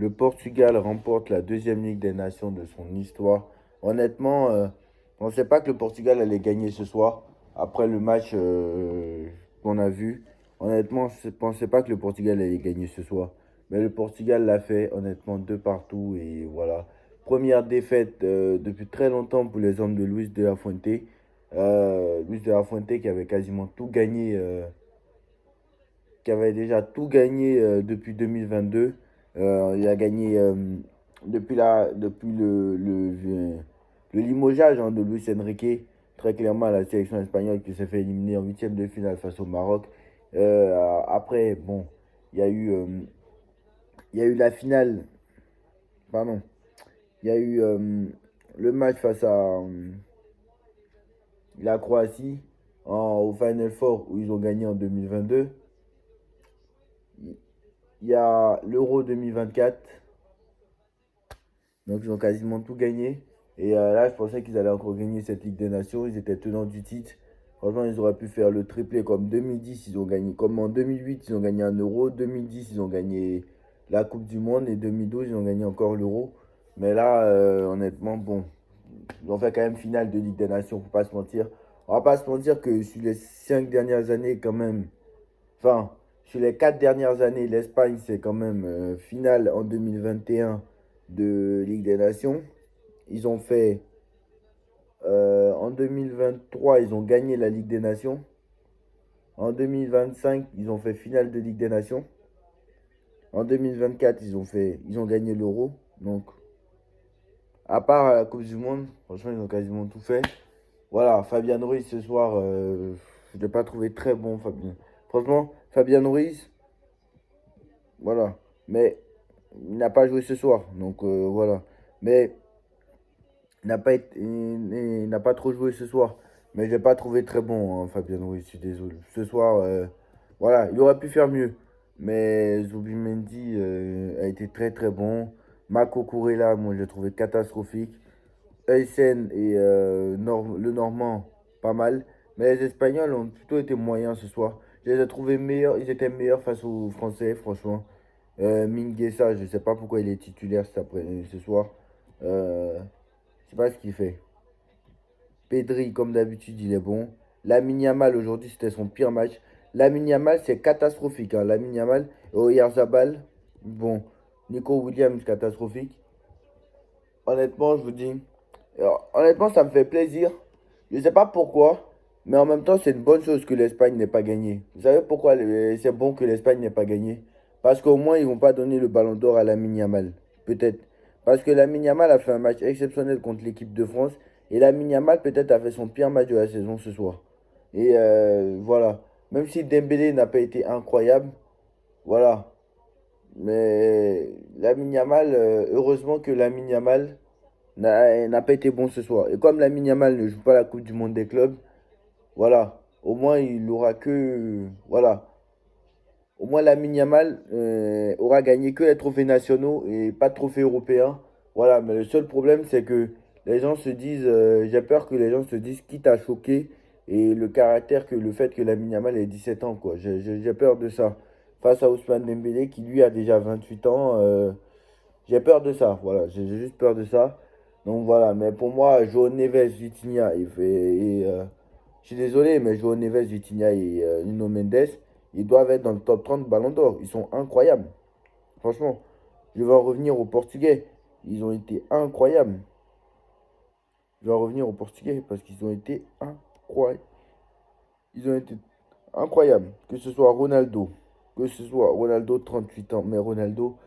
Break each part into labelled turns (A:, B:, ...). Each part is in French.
A: Le Portugal remporte la deuxième Ligue des Nations de son histoire. Honnêtement, on ne sait pas que le Portugal allait gagner ce soir. Après le match qu'on a vu, honnêtement, je ne pensais pas que le Portugal allait gagner ce soir. Mais le Portugal l'a fait, honnêtement, deux partout. Et voilà. Première défaite depuis très longtemps pour les hommes de Luis de la Fuente. Luis de la Fuente qui avait quasiment tout gagné. Qui avait déjà tout gagné depuis 2022. Il a gagné depuis le limogeage de Luis Enrique, très clairement à la sélection espagnole qui s'est fait éliminer en huitième de finale face au Maroc. Après, bon, il y a eu, euh, il y a eu la finale, pardon, il y a eu le match face à la Croatie au Final Four où ils ont gagné en 2022. Il y a l'Euro 2024. Donc, ils ont quasiment tout gagné. Et là, je pensais qu'ils allaient encore gagner cette Ligue des Nations. Ils étaient tenants du titre. Franchement, ils auraient pu faire le triplé comme 2010, ils ont gagné. Comme en 2008, ils ont gagné un euro. 2010, ils ont gagné la Coupe du Monde. Et 2012, ils ont gagné encore l'euro. Mais là, honnêtement, bon, ils ont fait quand même finale de Ligue des Nations, faut pas se mentir. On va pas se mentir que sur les 5 dernières années, quand même, enfin, sur les 4 dernières années, l'Espagne, c'est quand même finale en 2021 de Ligue des Nations. Ils ont fait, en 2023, ils ont gagné la Ligue des Nations. En 2025, ils ont fait finale de Ligue des Nations. En 2024, ils ont gagné l'Euro. Donc, à part la Coupe du Monde, franchement, ils ont quasiment tout fait. Voilà, Fabien Ruiz ce soir, je ne l'ai pas trouvé très bon, Fabien. Franchement, Fabien Ruiz, voilà. Mais il n'a pas joué ce soir. Donc, voilà. Mais il n'a pas trop joué ce soir. Mais je l'ai pas trouvé très bon, hein, Fabien Ruiz, je suis désolé. Ce soir, voilà, il aurait pu faire mieux. Mais Zubimendi a été très très bon. Mako Kurela, moi je l'ai trouvé catastrophique. Eysen et le Normand, pas mal. Mais les Espagnols ont plutôt été moyens ce soir. Je les ai trouvés meilleurs, ils étaient meilleurs face aux Français, franchement. Mingueza, je ne sais pas pourquoi il est titulaire ce soir. Je sais pas ce qu'il fait. Pedri, comme d'habitude, il est bon. Lamine Yamal, aujourd'hui, c'était son pire match. Lamine Yamal, c'est catastrophique, hein. Lamine Yamal, Oyarzabal, bon. Nico Williams, catastrophique. Honnêtement, je vous dis, honnêtement, ça me fait plaisir. Je ne sais pas pourquoi, mais en même temps, c'est une bonne chose que l'Espagne n'ait pas gagné. Vous savez pourquoi c'est bon que l'Espagne n'ait pas gagné? Parce qu'au moins, ils vont pas donner le ballon d'or à Lamine Yamal. Peut-être. Parce que Lamine Yamal a fait un match exceptionnel contre l'équipe de France. Et Lamine Yamal, peut-être, a fait son pire match de la saison ce soir. Et voilà. Même si Dembélé n'a pas été incroyable, voilà. Mais Lamine Yamal, heureusement que Lamine Yamal n'a pas été bon ce soir. Et comme Lamine Yamal ne joue pas la Coupe du Monde des clubs, voilà, au moins il aura que, voilà, au moins Lamine Yamal aura gagné que les trophées nationaux et pas de trophées européens. Voilà, mais le seul problème c'est que les gens se disent, j'ai peur que les gens se disent quitte à choquer et le caractère que le fait que Lamine Yamal ait 17 ans, quoi. J'ai peur de ça. Face à Ousmane Dembélé qui lui a déjà 28 ans, j'ai peur de ça, voilà, j'ai juste peur de ça. Donc voilà, mais pour moi, João Neves, Vitinha, je suis désolé, mais João Neves, Vitinha et Nuno Mendes, ils doivent être dans le top 30 Ballon d'Or. Ils sont incroyables. Franchement, je vais en revenir aux Portugais. Ils ont été incroyables. Je vais en revenir aux Portugais parce qu'ils ont été incroyables. Ils ont été incroyables. Que ce soit Ronaldo, que ce soit Ronaldo 38 ans, mais Ronaldo,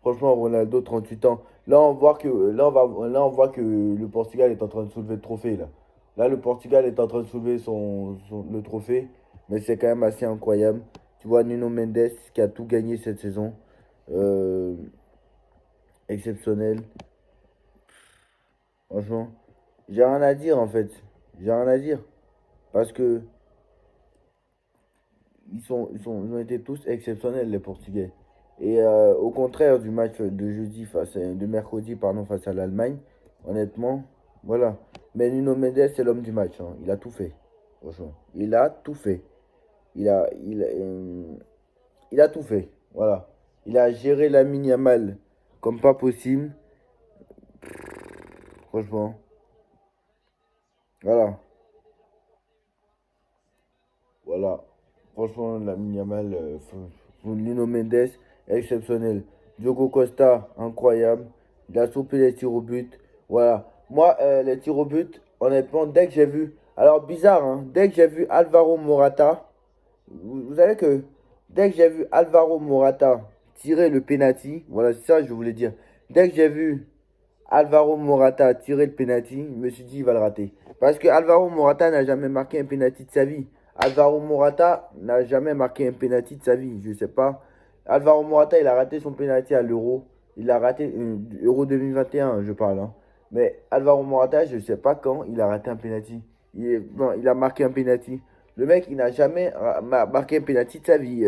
A: franchement, Ronaldo 38 ans. Là, on voit que le Portugal est en train de soulever le trophée là. Là, le Portugal est en train de soulever le trophée, mais c'est quand même assez incroyable. Tu vois Nuno Mendes qui a tout gagné cette saison. Euh, Exceptionnel. Franchement, j'ai rien à dire en fait. J'ai rien à dire parce que ils ont été tous exceptionnels, les Portugais. Et au contraire du match de mercredi, pardon, face à l'Allemagne, honnêtement, voilà. Mais Nuno Mendes, c'est l'homme du match, hein. Il a tout fait. Franchement. Il a tout fait. Il a tout fait. Voilà. Il a géré Lamine Yamal comme pas possible. Franchement, voilà. Voilà. Franchement, Lamine Yamal, Nuno Mendes, exceptionnel. Diogo Costa, incroyable. Il a soupé les tirs au but. Voilà. Moi, les tirs au but, honnêtement, dès que j'ai vu. Alors, bizarre, hein, dès que j'ai vu Alvaro Morata, vous savez que dès que j'ai vu Alvaro Morata tirer le penalty, voilà, c'est ça que je voulais dire. Dès que j'ai vu Alvaro Morata tirer le penalty, je me suis dit il va le rater. Parce que Alvaro Morata n'a jamais marqué un penalty de sa vie. Alvaro Morata n'a jamais marqué un penalty de sa vie. Je sais pas. Alvaro Morata, il a raté son penalty à l'Euro. Il a raté Euro 2021, je parle, hein. Mais Alvaro Morata, je sais pas quand il a raté un penalty. Non, il a marqué un penalty. Le mec, il n'a jamais marqué un penalty de sa vie.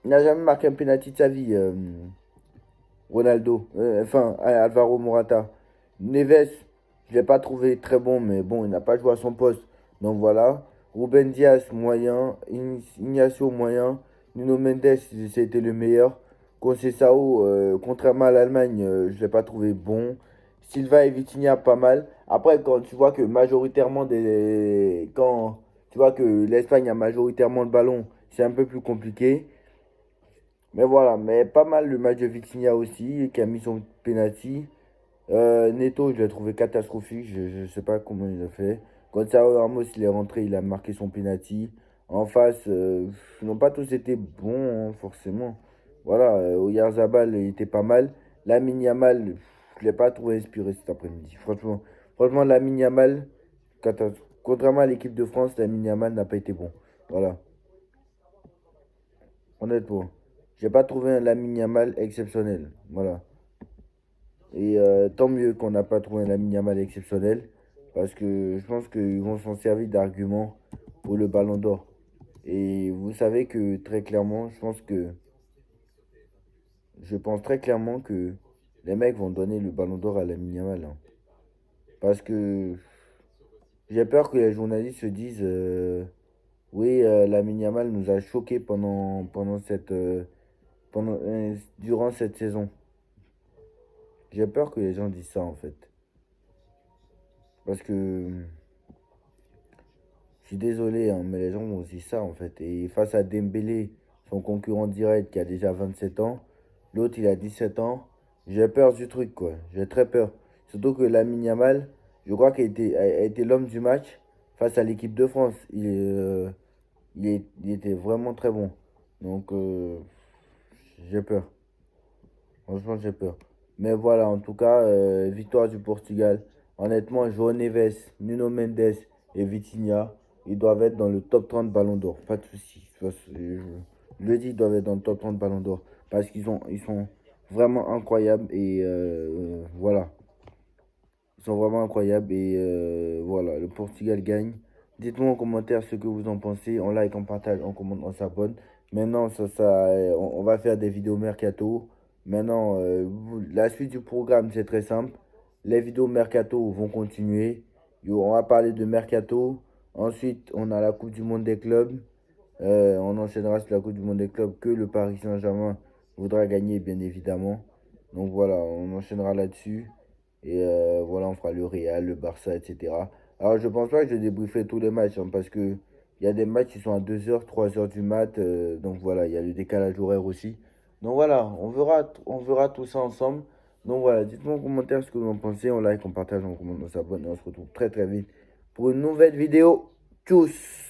A: Il n'a jamais marqué un penalty de sa vie. Ronaldo, Alvaro Morata. Neves, je ne l'ai pas trouvé très bon, mais bon, il n'a pas joué à son poste. Donc voilà. Ruben Diaz, moyen. Ignacio, moyen. Nuno Mendes, c'était le meilleur. Conceição, contrairement à l'Allemagne, je ne l'ai pas trouvé bon. Silva et Vitinha, pas mal. Après, quand tu vois que majoritairement quand tu vois que l'Espagne a majoritairement le ballon, c'est un peu plus compliqué. Mais voilà, mais pas mal le match de Vitinha aussi, qui a mis son penalty. Neto, je l'ai trouvé catastrophique, je ne sais pas comment il a fait. Gonzalo Ramos, il est rentré, il a marqué son penalty. En face, n'ont pas tous été bons, hein, forcément. Voilà, Oyarzabal, il était pas mal. Lamine Yamal, je ne l'ai pas trouvé inspiré cet après-midi. Franchement, Lamine Yamal, contrairement à l'équipe de France, Lamine Yamal n'a pas été bon. Voilà, honnêtement. J'ai pas trouvé un Lamine Yamal exceptionnel. Voilà. Et tant mieux qu'on n'a pas trouvé un Lamine Yamal exceptionnel. Parce que je pense qu'ils vont s'en servir d'argument pour le Ballon d'Or. Et vous savez que très clairement, je pense très clairement que les mecs vont donner le Ballon d'Or à Lamine Yamal, hein. Parce que j'ai peur que les journalistes se disent oui, Lamine Yamal nous a choqués durant cette saison. J'ai peur que les gens disent ça en fait. Parce que je suis désolé, hein, mais les gens vont dire ça en fait. Et face à Dembélé, son concurrent direct qui a déjà 27 ans, l'autre il a 17 ans, j'ai peur du truc quoi. J'ai très peur. Surtout que Lamine Yamal, je crois a été l'homme du match face à l'équipe de France. Il était vraiment très bon. Donc j'ai peur. Franchement, j'ai peur. Mais voilà, en tout cas, victoire du Portugal. Honnêtement, João Neves, Nuno Mendes et Vitinha, ils doivent être dans le top 30 Ballon d'Or. Pas de souci. Je le dis, ils doivent être dans le top 30 Ballon d'Or. Parce ils sont vraiment incroyables. Et voilà. Ils sont vraiment incroyables. Et voilà, le Portugal gagne. Dites-moi en commentaire ce que vous en pensez. On like, on partage, on commente, on s'abonne. Maintenant, on va faire des vidéos mercato. Maintenant, la suite du programme, c'est très simple. Les vidéos mercato vont continuer. On va parler de mercato. Ensuite, on a la Coupe du Monde des clubs. On enchaînera sur la Coupe du Monde des clubs que le Paris Saint-Germain voudra gagner, bien évidemment. Donc voilà, on enchaînera là-dessus. Et voilà, on fera le Real, le Barça, etc. Alors, je pense pas que je débrieferai tous les matchs, hein, parce que il y a des matchs qui sont à 2 h 3 h du mat. Donc voilà, il y a le décalage horaire aussi. Donc voilà, on verra tout ça ensemble. Donc voilà, dites-moi en commentaire ce que vous en pensez. On like, on partage, on commente, on s'abonne. Et on se retrouve très très vite pour une nouvelle vidéo. Tchuss!